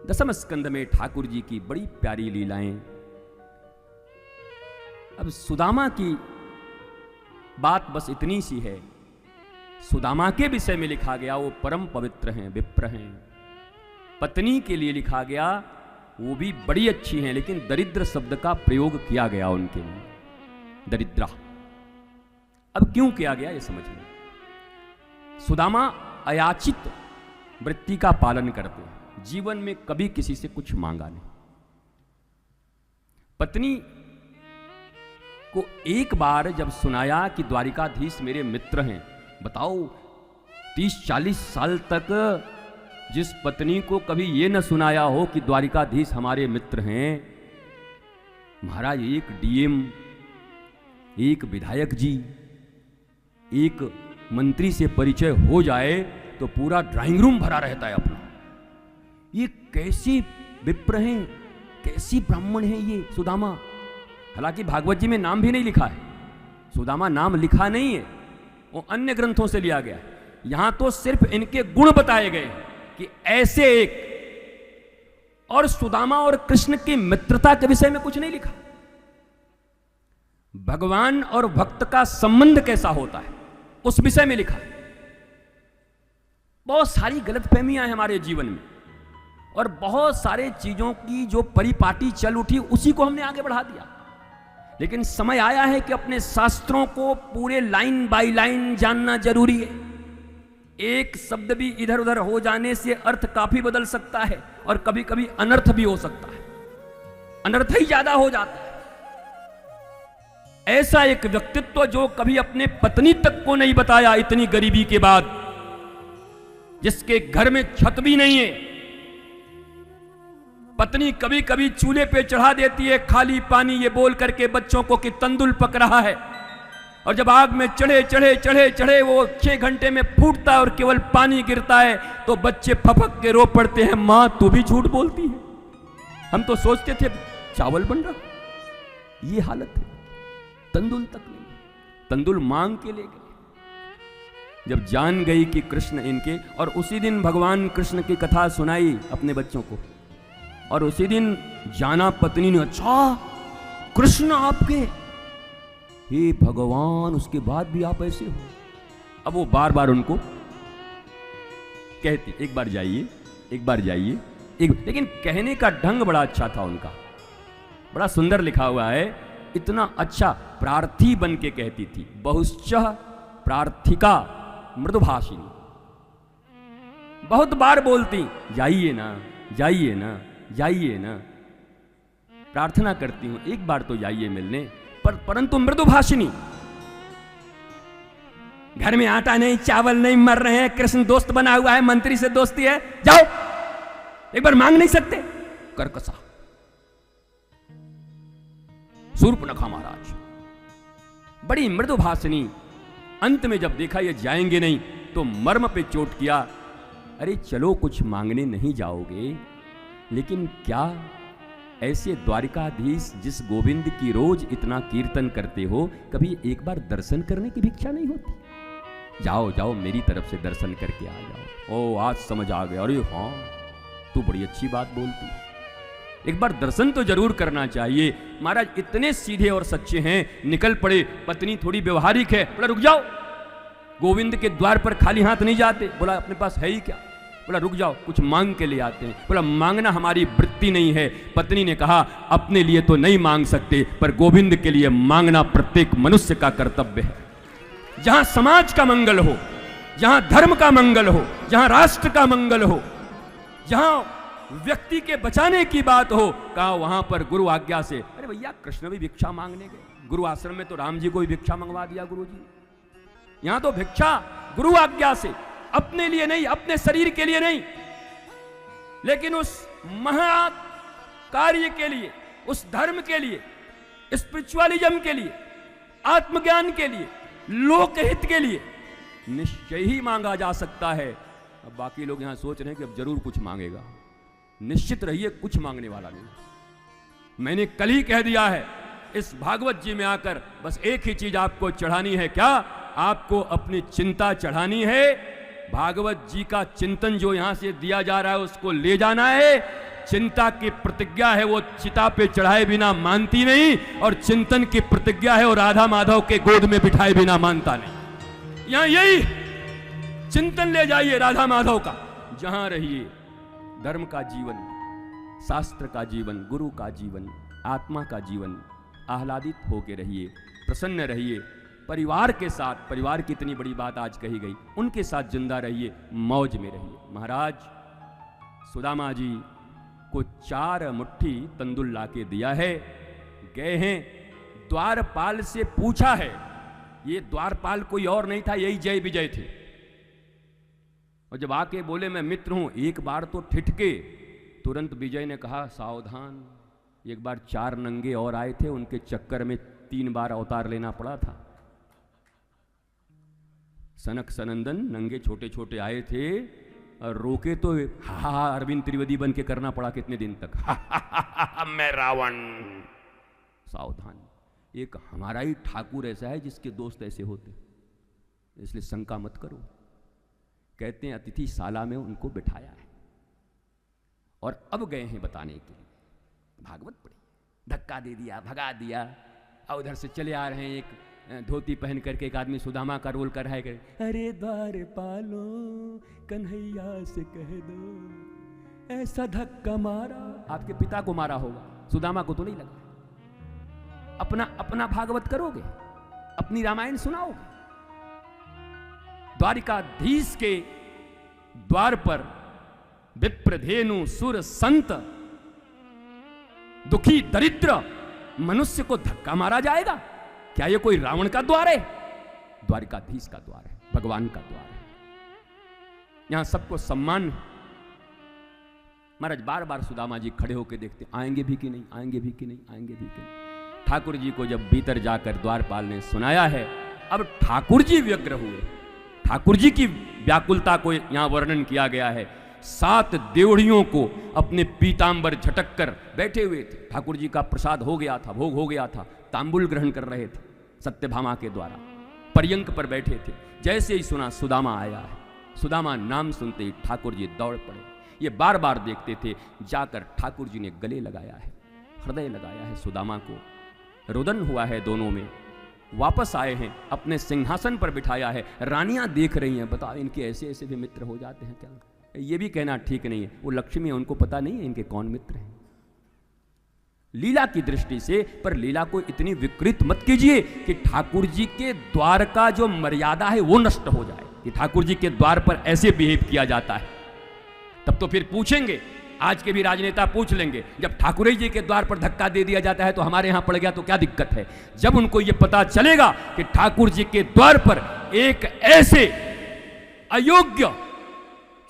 दसम स्कंद में ठाकुर जी की बड़ी प्यारी लीलाएं। अब सुदामा की बात बस इतनी सी है। सुदामा के विषय में लिखा गया वो परम पवित्र हैं, विप्र हैं। पत्नी के लिए लिखा गया वो भी बड़ी अच्छी हैं, लेकिन दरिद्र शब्द का प्रयोग किया गया उनके लिए, दरिद्रा। अब क्यों किया गया ये समझिए। सुदामा अयाचित वृत्ति का पालन करते हैं, जीवन में कभी किसी से कुछ मांगा नहीं। पत्नी को एक बार जब सुनाया कि द्वारिकाधीश मेरे मित्र हैं, बताओ 30-40 साल तक जिस पत्नी को कभी ये न सुनाया हो कि द्वारिकाधीश हमारे मित्र हैं। महाराज एक डीएम, एक विधायक जी, एक मंत्री से परिचय हो जाए तो पूरा ड्राइंग रूम भरा रहता है अपना। ये कैसी विप्र हैं, कैसी ब्राह्मण है ये सुदामा। हालांकि भागवत जी में नाम भी नहीं लिखा है, सुदामा नाम लिखा नहीं है, वो अन्य ग्रंथों से लिया गया है। यहां तो सिर्फ इनके गुण बताए गए कि ऐसे एक, और सुदामा और कृष्ण की मित्रता के विषय में कुछ नहीं लिखा। भगवान और भक्त का संबंध कैसा होता है उस विषय में लिखा। बहुत सारी गलतफहमियां हैं हमारे जीवन में, और बहुत सारे चीजों की जो परिपाटी चल उठी उसी को हमने आगे बढ़ा दिया। लेकिन समय आया है कि अपने शास्त्रों को पूरे लाइन बाय लाइन जानना जरूरी है। एक शब्द भी इधर उधर हो जाने से अर्थ काफी बदल सकता है, और कभी कभी अनर्थ भी हो सकता है, अनर्थ ही ज्यादा हो जाता है। ऐसा एक व्यक्तित्व जो कभी अपने पत्नी तक को नहीं बताया इतनी गरीबी के बाद, जिसके घर में छत भी नहीं है, पत्नी कभी कभी चूल्हे पे चढ़ा देती है खाली पानी ये बोल करके बच्चों को कि तंदुल पक रहा है, और जब आग में चढ़े चढ़े चढ़े चढ़े वो 6 घंटे में फूटता है और केवल पानी गिरता है तो बच्चे फपक के रो पड़ते हैं, मां तू भी झूठ बोलती है, हम तो सोचते थे चावल बन रहा। ये हालत है, तंदुल तक नहीं, तंदुल मांग के ले गए। जब जान गई कि कृष्ण इनके, और उसी दिन भगवान कृष्ण की कथा सुनाई अपने बच्चों को, और उसी दिन जाना पत्नी ने, अच्छा कृष्ण आपके, हे भगवान उसके बाद भी आप ऐसे हो। अब वो बार बार उनको कहती एक बार जाइए, एक बार जाइए, लेकिन कहने का ढंग बड़ा अच्छा था उनका, बड़ा सुंदर लिखा हुआ है, इतना अच्छा। प्रार्थी बन के कहती थी, बहुश्च प्रार्थिका मृदुभाषिनी, बहुत बार बोलती जाइए ना, जाइए ना, जाइए ना, प्रार्थना करती हूं एक बार तो जाइए मिलने, परंतु मृदुभाषिनी। घर में आटा नहीं, चावल नहीं, मर रहे हैं, कृष्ण दोस्त बना हुआ है, मंत्री से दोस्ती है, जाओ एक बार मांग नहीं सकते। करकसा शूर्पणखा महाराज बड़ी मृदुभाषिनी। अंत में जब देखा ये जाएंगे नहीं तो मर्म पे चोट किया, अरे चलो कुछ मांगने नहीं जाओगे, लेकिन क्या ऐसे द्वारिकाधीश जिस गोविंद की रोज इतना कीर्तन करते हो, कभी एक बार दर्शन करने की भिक्षा नहीं होती? जाओ जाओ मेरी तरफ से दर्शन करके आ जाओ। ओ आज समझ आ गया, अरे हाँ तू बड़ी अच्छी बात बोलती है, एक बार दर्शन तो जरूर करना चाहिए। महाराज इतने सीधे और सच्चे हैं, निकल पड़े। पत्नी थोड़ी व्यवहारिक है, बोला रुक जाओ, गोविंद के द्वार पर खाली हाथ नहीं जाते। बोला अपने पास है ही क्या? बोला रुक जाओ कुछ मांग के ले आते हैं। बोला मांगना हमारी वृत्ति नहीं है। पत्नी ने कहा अपने लिए तो नहीं मांग सकते, पर गोविंद के लिए मांगना प्रत्येक मनुष्य का कर्तव्य है। जहां समाज का मंगल हो, जहां धर्म का मंगल हो, जहां राष्ट्र का मंगल हो, जहां व्यक्ति के बचाने की बात हो, कहा वहां पर गुरु आज्ञा से। अरे भैया कृष्ण भी भिक्षा मांगने गए, गुरु आश्रम में तो राम जी को भी भिक्षा मंगवा दिया गुरु जी। यहां तो भिक्षा गुरु आज्ञा से, अपने लिए नहीं, अपने शरीर के लिए नहीं, लेकिन उस महा कार्य के लिए, उस धर्म के लिए, स्पिरिचुअलिज्म के लिए, आत्मज्ञान के लिए, लोकहित के लिए निश्चय ही मांगा जा सकता है। अब बाकी लोग यहां सोच रहे हैं कि अब जरूर कुछ मांगेगा। निश्चित रहिए कुछ मांगने वाला नहीं। मैंने कल ही कह दिया है, इस भागवत जी में आकर बस एक ही चीज आपको चढ़ानी है। क्या? आपको अपनी चिंता चढ़ानी है। भागवत जी का चिंतन जो यहां से दिया जा रहा है उसको ले जाना है, चिंता की प्रतिज्ञा है वो चिता पे चढ़ाए बिना मानती नहीं, और चिंतन की प्रतिज्ञा है वो राधा माधव के गोद में बिठाए बिना मानता नहीं। यहां यही चिंतन ले जाइए राधा माधव का, जहां रहिए धर्म का जीवन, शास्त्र का जीवन, गुरु का जीवन, आत्मा का जीवन, आह्लादित होके रहिए, प्रसन्न रहिए, परिवार के साथ, परिवार की इतनी बड़ी बात आज कही गई, उनके साथ जिंदा रहिए, मौज में रहिए। महाराज सुदामा जी को 4 मुट्ठी तंदुल लाके दिया है, गए हैं, द्वारपाल से पूछा है, ये द्वारपाल कोई और नहीं था, यही जय विजय थे, और जब आके बोले मैं मित्र हूं, एक बार तो ठिठके, तुरंत विजय ने कहा सावधान, एक बार 4 नंगे और आए थे, उनके चक्कर में 3 बार अवतार लेना पड़ा था। सनक सनंदन नंगे छोटे छोटे आए थे और रोके तो हा अरविंद त्रिवेदी बन के करना पड़ा कितने दिन तक, मैं रावण। सावधान, एक हमारा ही ठाकुर ऐसा है जिसके दोस्त ऐसे होते, इसलिए शंका मत करो। कहते हैं अतिथि शाला में उनको बिठाया है और अब गए हैं बताने के लिए, भागवत पढ़ी, धक्का दे दिया, भगा दिया, और उधर से चले आ रहे हैं, एक धोती पहन करके एक आदमी सुदामा का रोल कर रहा है, अरे द्वार पालो कन्हैया से कह दो ऐसा धक्का मारा, आपके पिता को मारा होगा, सुदामा को तो नहीं लगा। अपना भागवत करोगे, अपनी रामायण सुनाओगे। द्वारिकाधीश के द्वार पर विप्रधेनु सुर संत दुखी दरिद्र मनुष्य को धक्का मारा जाएगा? क्या ये कोई रावण का द्वार है? द्वारिकाधीश का द्वार है, भगवान का द्वार है, यहां सबको सम्मान। महाराज बार बार सुदामा जी खड़े होकर देखते, आएंगे भी कि नहीं, आएंगे भी कि नहीं, आएंगे भी कि नहीं। ठाकुर जी को जब भीतर जाकर द्वारपाल ने सुनाया है, अब ठाकुर जी व्यग्र हुए, ठाकुर जी की व्याकुलता को यहां वर्णन किया गया है। 7 देवड़ियों को अपने पीतांबर झटक कर बैठे हुए थे, ठाकुर जी का प्रसाद हो गया था, भोग हो गया था, तांबुल ग्रहण कर रहे थे, सत्यभामा के द्वारा पर्यंक पर बैठे थे। जैसे ही सुना सुदामा आया है, सुदामा नाम सुनते ही ठाकुर जी दौड़ पड़े। ये बार बार देखते थे, जाकर ठाकुर जी ने गले लगाया है, हृदय लगाया है सुदामा को, रुदन हुआ है दोनों में, वापस आए हैं, अपने सिंहासन पर बिठाया है, रानियां देख रही हैं, बताओ इनके ऐसे ऐसे भी मित्र हो जाते हैं क्या? ये भी कहना ठीक नहीं है, वो लक्ष्मी है, उनको पता नहीं है इनके कौन मित्र हैं। लीला की दृष्टि से, पर लीला को इतनी विकृत मत कीजिए कि ठाकुर जी के द्वार का जो मर्यादा है वो नष्ट हो जाए, कि ठाकुर जी के द्वार पर ऐसे बिहेव किया जाता है। तब तो फिर पूछेंगे, आज के भी राजनेता पूछ लेंगे, जब ठाकुर जी के द्वार पर धक्का दे दिया जाता है तो हमारे यहां पड़ गया तो क्या दिक्कत है? जब उनको यह पता चलेगा कि ठाकुर जी के द्वार पर एक ऐसे अयोग्य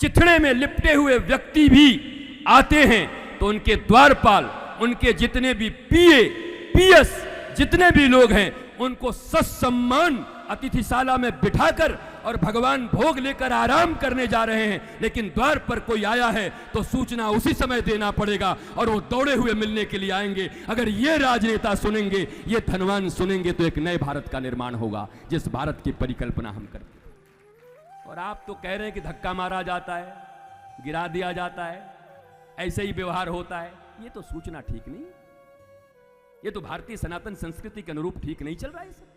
चिथड़े में लिपटे हुए व्यक्ति भी आते हैं, तो उनके द्वारपाल, उनके जितने भी पीएस जितने भी लोग हैं, उनको ससम्मान अतिथिशाला में बिठाकर और भगवान भोग लेकर आराम करने जा रहे हैं, लेकिन द्वार पर कोई आया है तो सूचना उसी समय देना पड़ेगा और वो दौड़े हुए मिलने के लिए आएंगे। अगर ये राजनेता सुनेंगे, ये धनवान सुनेंगे, तो एक नए भारत का निर्माण होगा, जिस भारत की परिकल्पना हम करते हैं। और आप तो कह रहे हैं कि धक्का मारा जाता है, गिरा दिया जाता है, ऐसे ही व्यवहार होता है। ये तो सूचना ठीक नहीं, ये तो भारतीय सनातन संस्कृति के अनुरूप ठीक नहीं चल रहा है।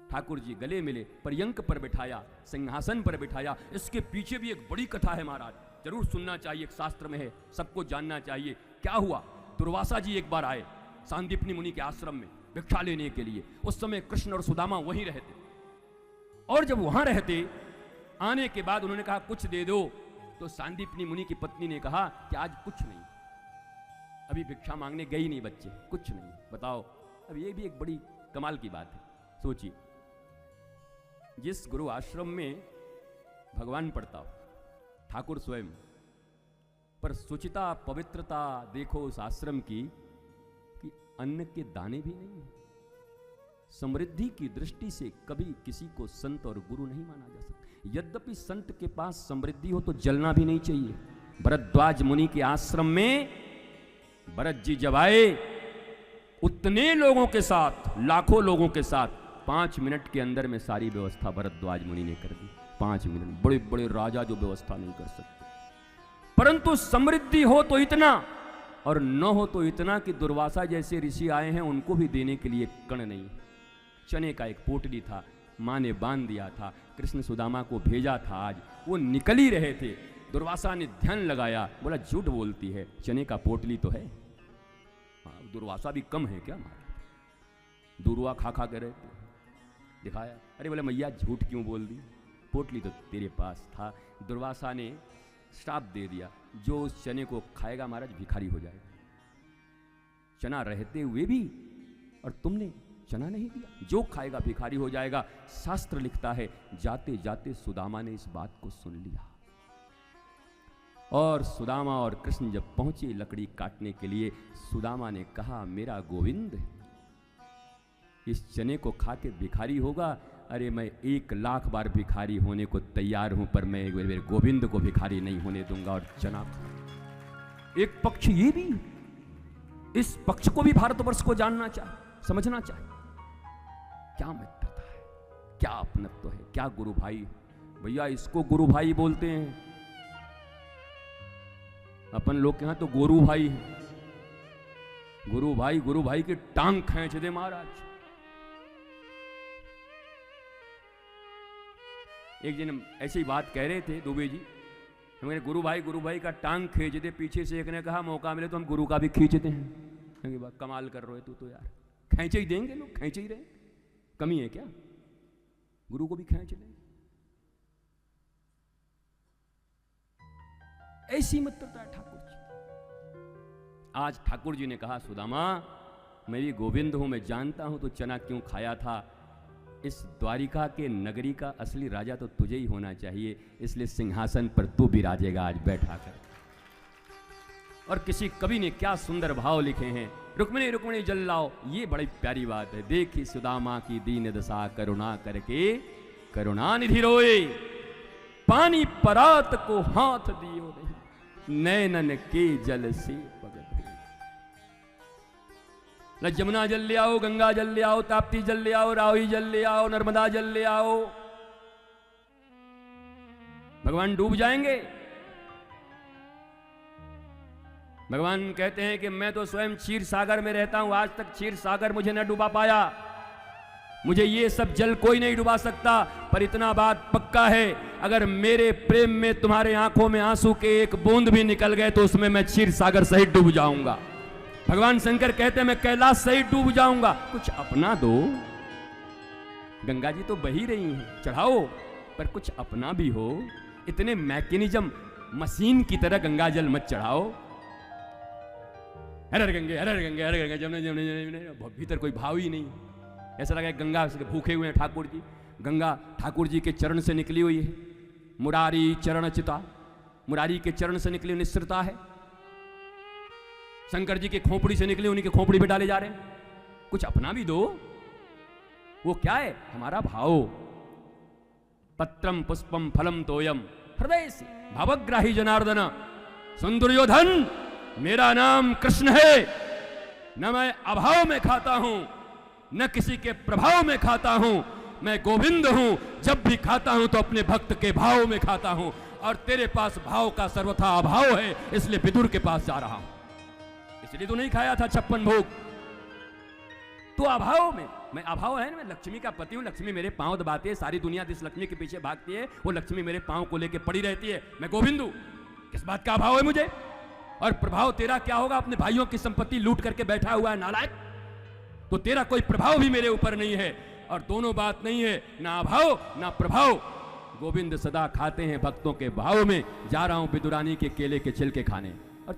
ठाकुर जी गले मिले, पर्यंक पर बिठाया, सिंहासन पर बिठाया। इसके पीछे भी एक बड़ी कथा है महाराज, जरूर सुनना चाहिए, एक शास्त्र में है, सबको जानना चाहिए। क्या हुआ? दुर्वासा जी एक बार आए सांदीपनी मुनि के आश्रम में भिक्षा लेने के लिए। उस समय कृष्ण और सुदामा वहीं रहते, और जब वहां रहते, आने के बाद उन्होंने कहा कुछ दे दो, तो सांदीपनी मुनि की पत्नी ने कहा कि आज कुछ नहीं, अभी भिक्षा मांगने गई नहीं बच्चे, कुछ नहीं। बताओ, अब ये भी एक बड़ी कमाल की बात है। सोचिए, जिस गुरु आश्रम में भगवान पढ़ता हो, ठाकुर स्वयं, पर सुचिता पवित्रता देखो उस आश्रम की कि अन्न के दाने भी नहीं है। समृद्धि की दृष्टि से कभी किसी को संत और गुरु नहीं माना जा सकता। यद्यपि संत के पास समृद्धि हो तो जलना भी नहीं चाहिए। भरद्वाज मुनि के आश्रम में भरत जी जब आए, उतने लोगों के साथ, लाखों लोगों के साथ 5 मिनट के अंदर में सारी व्यवस्था भरद्वाज मुनि ने कर दी। 5 मिनट, बड़े बड़े राजा जो व्यवस्था नहीं कर सकते। परंतु समृद्धि हो तो इतना और न हो तो इतना कि दुर्वासा जैसे ऋषि आए हैं उनको भी देने के लिए कण नहीं। चने का एक पोटली था, माँ ने बांध दिया था, कृष्ण सुदामा को भेजा था, आज वो निकल ही रहे थे। दुर्वासा ने ध्यान लगाया, बोला झूठ बोलती है, चने का पोटली तो है। हाँ, दुर्वासा भी कम है क्या महाराज? दुर्वा खा खा के रहते, दिखाया। अरे बोले मैया झूठ क्यों बोल दी, पोटली तो तेरे पास था। दुर्वासा ने श्राप दे दिया, जो उस चने को खाएगा महाराज भिखारी हो जाएगा। चना रहते हुए भी और तुमने चना नहीं दिया, जो खाएगा भिखारी हो जाएगा। शास्त्र लिखता है जाते जाते सुदामा ने इस बात को सुन लिया और सुदामा और कृष्ण जब पहुंचे लकड़ी काटने के लिए, सुदामा ने कहा मेरा गोविंद इस चने को खा के भिखारी होगा। अरे मैं 1,00,000 बार भिखारी होने को तैयार हूं, पर मैं मेरे गोविंद को भिखारी नहीं होने दूंगा। और चना एक पक्ष ये भी, इस पक्ष को भी भारतवर्ष को जानना चाहिए, समझना चाहिए। क्या मित्रता है, क्या अपनत्व है, क्या गुरु भाई है। भैया इसको गुरु भाई बोलते हैं, अपन लोग के यहां तो गुरु भाई है। गुरु भाई की टांग खींच दे महाराज। एक दिन ऐसी ही बात कह रहे थे दुबे जी, हमारे गुरु भाई का टांग खींच दे। पीछे से एक ने कहा मौका मिले तो हम गुरु का भी खींचते हैं। कमाल कर रहे तू तो यार, खींचे ही देंगे लोग, खींचे ही रहे, कमी है क्या? गुरु को भी खींच लें। ऐसी मित्रता है ठाकुर जी। आज ठाकुर जी ने कहा सुदामा मैं भी गोविंद हूं, मैं जानता हूं तो चना क्यों खाया था। इस द्वारिका के नगरी का असली राजा तो तुझे ही होना चाहिए, इसलिए सिंहासन पर तू विराजेगा आज बैठा कर। और किसी कवि ने क्या सुंदर भाव लिखे हैं, रुक्मिणी रुक्मिणी जल लाओ, ये बड़ी प्यारी बात है। देखी सुदामा की दीन दशा करुणा करके करुणा निधि रोए, पानी परात को हाथ दियो नहीं, नैनन के जल से भगत हुए। न जमुना जल ले आओ, गंगा जल ले आओ, ताप्ती जल ले आओ, रावी जल ले आओ, नर्मदा जल ले आओ, भगवान डूब जाएंगे। भगवान कहते हैं कि मैं तो स्वयं क्षीर सागर में रहता हूं, आज तक क्षीर सागर मुझे न डुबा पाया, मुझे ये सब जल कोई नहीं डुबा सकता। पर इतना बात पक्का है, अगर मेरे प्रेम में तुम्हारे आंखों में आंसू के एक बूंद भी निकल गए तो उसमें मैं क्षीर सागर सहित डूब जाऊंगा। भगवान शंकर कहते हैं मैं कैलाश सहित डूब जाऊंगा। कुछ अपना दो, गंगा जी तो बही रही हैं, चढ़ाओ, पर कुछ अपना भी हो। इतने मैकेनिज्म मशीन की तरह गंगा जल मत चढ़ाओ। हर हर गंगे जमने जमने जमने, भीतर कोई भाव ही नहीं। ऐसा लगा गंगा से भूखे हुए हैं ठाकुर जी। गंगा ठाकुर जी के चरण से निकली हुई है, मुरारी चरण चिता, मुरारी के चरण से निकली निश्चितता है। शंकर जी के खोपड़ी से निकले, उन्हीं के खोपड़ी पे डाले जा रहे हैं। कुछ अपना भी दो। वो क्या है? हमारा भाव। पत्रम पुष्पम फलम तोयम हृदय से भावग्राही जनार्दन। सुन दुर्योधन, मेरा नाम कृष्ण है, न मैं अभाव में खाता हूं न किसी के प्रभाव में खाता हूं, मैं गोविंद हूं। जब भी खाता हूं तो अपने भक्त के भाव में खाता हूं, और तेरे पास भाव का सर्वथा अभाव है, इसलिए विदुर के पास जा रहा हूं। इसलिए तो नहीं खाया था 56 भोग, तो अभाव में। मैं अभाव है ना, मैं लक्ष्मी का पति हूं, लक्ष्मी मेरे पांव दबाती है, सारी दुनिया जिस लक्ष्मी के पीछे भागती है वो लक्ष्मी मेरे पांव को लेकर पड़ी रहती है। मैं गोविंद हूं, किस बात का अभाव है मुझे? और प्रभाव तेरा क्या होगा? अपने भाइयों की संपत्ति लूट करके बैठा हुआ है नालायक, तो तेरा कोई प्रभाव भी मेरे ऊपर नहीं है। और दोनों बात नहीं है, ना अभाव ना प्रभाव। गोविंद सदा खाते हैं भक्तों के भाव में। जा रहा हूं विदुरानी के केले के छिलके खाने। और